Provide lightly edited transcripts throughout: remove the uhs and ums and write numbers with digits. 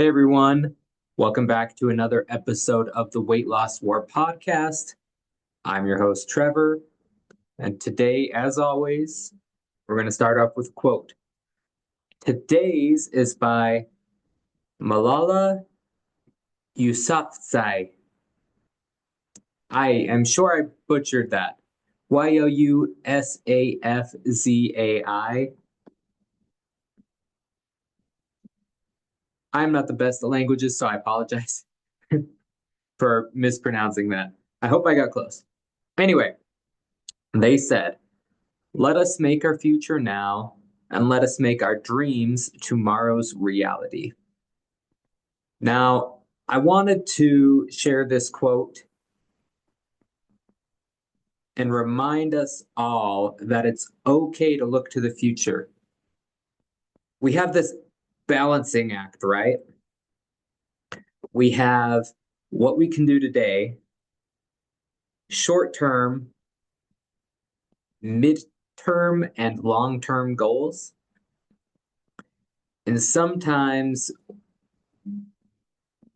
Hey everyone, welcome back to another episode of the Weight Loss War podcast. I'm your host, Trevor, and today, as always, we're going to start off with a quote. Today's is by Malala Yousafzai. I am sure I butchered that. Yousafzai. I'm not the best at languages, so I apologize for mispronouncing that. I hope I got close. Anyway, they said, let us make our future now, and let us make our dreams tomorrow's reality. Now, I wanted to share this quote and remind us all that it's okay to look to the future. We have this balancing act, right? We have what we can do today, short term, mid-term, and long-term goals. And sometimes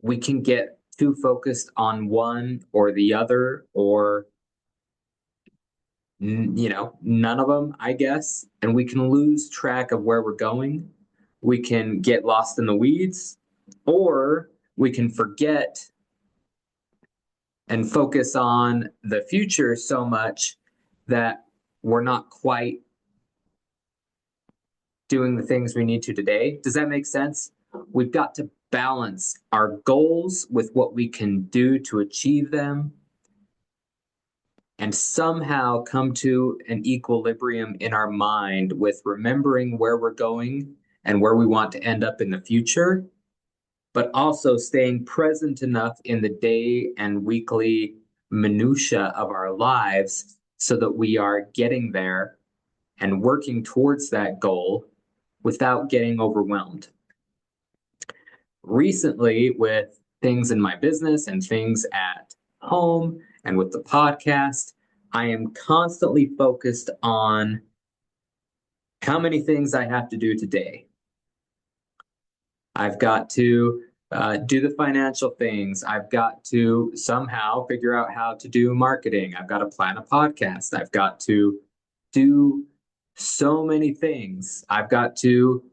we can get too focused on one or the other, or none of them, I guess, and we can lose track of where we're going. We can get lost in the weeds, or we can forget and focus on the future so much that we're not quite doing the things we need to today. Does that make sense? We've got to balance our goals with what we can do to achieve them and somehow come to an equilibrium in our mind with remembering where we're going and where we want to end up in the future, but also staying present enough in the day and weekly minutia of our lives so that we are getting there and working towards that goal without getting overwhelmed. Recently, with things in my business and things at home and with the podcast, I am constantly focused on how many things I have to do today. I've got to do the financial things. I've got to somehow figure out how to do marketing. I've got to plan a podcast. I've got to do so many things. I've got to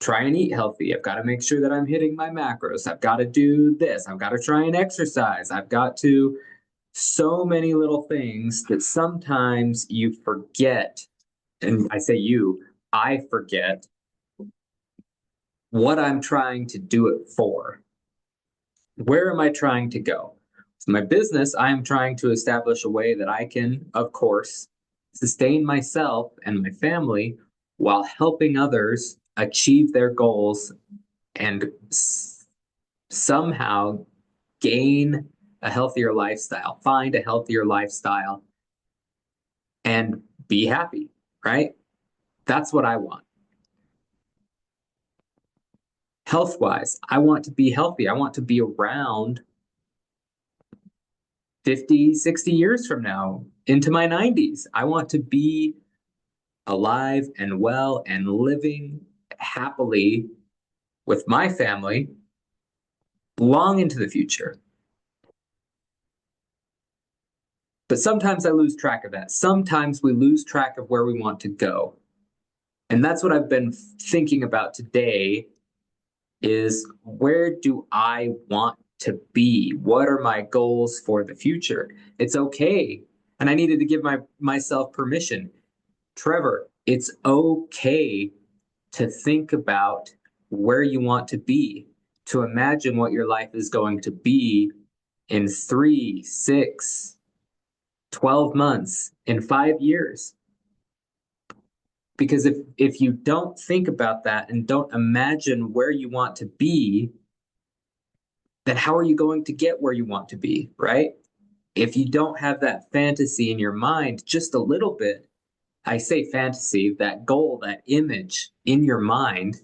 try and eat healthy. I've got to make sure that I'm hitting my macros. I've got to do this. I've got to try and exercise. I've got to so many little things that sometimes you forget. And I say I forget what I'm trying to do it for. Where am I trying to go? So my business, I am trying to establish a way that I can, of course, sustain myself and my family while helping others achieve their goals and somehow gain a healthier lifestyle, find a healthier lifestyle, and be happy, right? That's what I want. Health-wise, I want to be healthy. I want to be around 50, 60 years from now, into my 90s. I want to be alive and well and living happily with my family long into the future. But sometimes I lose track of that. Sometimes we lose track of where we want to go. And that's what I've been thinking about today is, where do I want to be? What are my goals for the future? It's okay. And I needed to give myself permission. Trevor, it's okay to think about where you want to be, to imagine what your life is going to be in 3, 6, 12 months, in 5 years. Because if you don't think about that and don't imagine where you want to be, then how are you going to get where you want to be, right? If you don't have that fantasy in your mind just a little bit, I say fantasy, that goal, that image in your mind,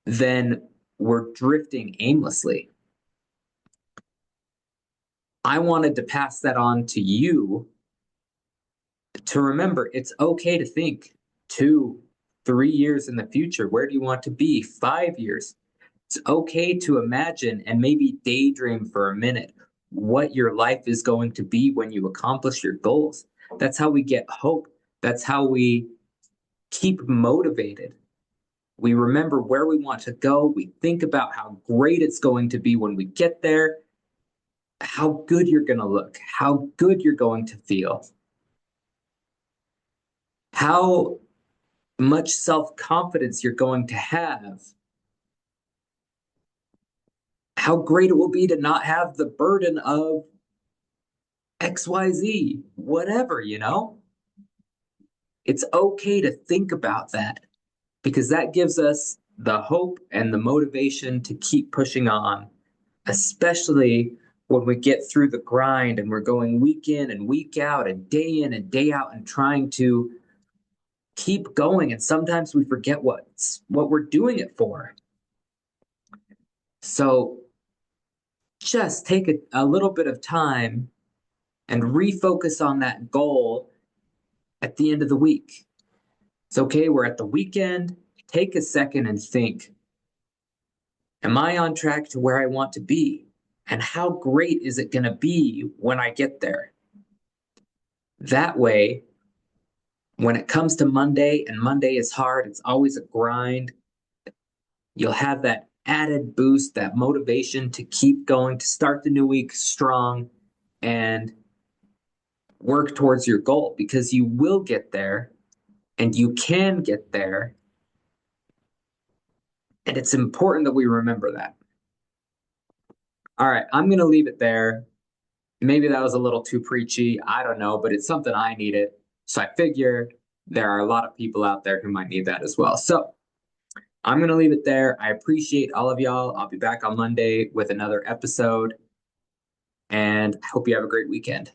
then we're drifting aimlessly. I wanted to pass that on to you to remember it's okay to think 2, 3 years in the future. Where do you want to be? 5 years. It's okay to imagine and maybe daydream for a minute what your life is going to be when you accomplish your goals. That's how we get hope. That's how we keep motivated. We remember where we want to go. We think about how great it's going to be when we get there, how good you're going to look, how good you're going to feel, how much self confidence you're going to have, how great it will be to not have the burden of XYZ, whatever, you know? It's okay to think about that because that gives us the hope and the motivation to keep pushing on, especially when we get through the grind and we're going week in and week out and day out and trying to keep going. And sometimes we forget what we're doing it for. So just take a little bit of time and refocus on that goal at the end of the week. It's okay, we're at the weekend. Take a second and think, am I on track to where I want to be? And how great is it going to be when I get there? That way, when it comes to Monday, and Monday is hard, it's always a grind, you'll have that added boost, that motivation to keep going, to start the new week strong and work towards your goal because you will get there and you can get there. And it's important that we remember that. All right, I'm going to leave it there. Maybe that was a little too preachy. I don't know, but it's something I needed. So I figure there are a lot of people out there who might need that as well. So I'm going to leave it there. I appreciate all of y'all. I'll be back on Monday with another episode, and I hope you have a great weekend.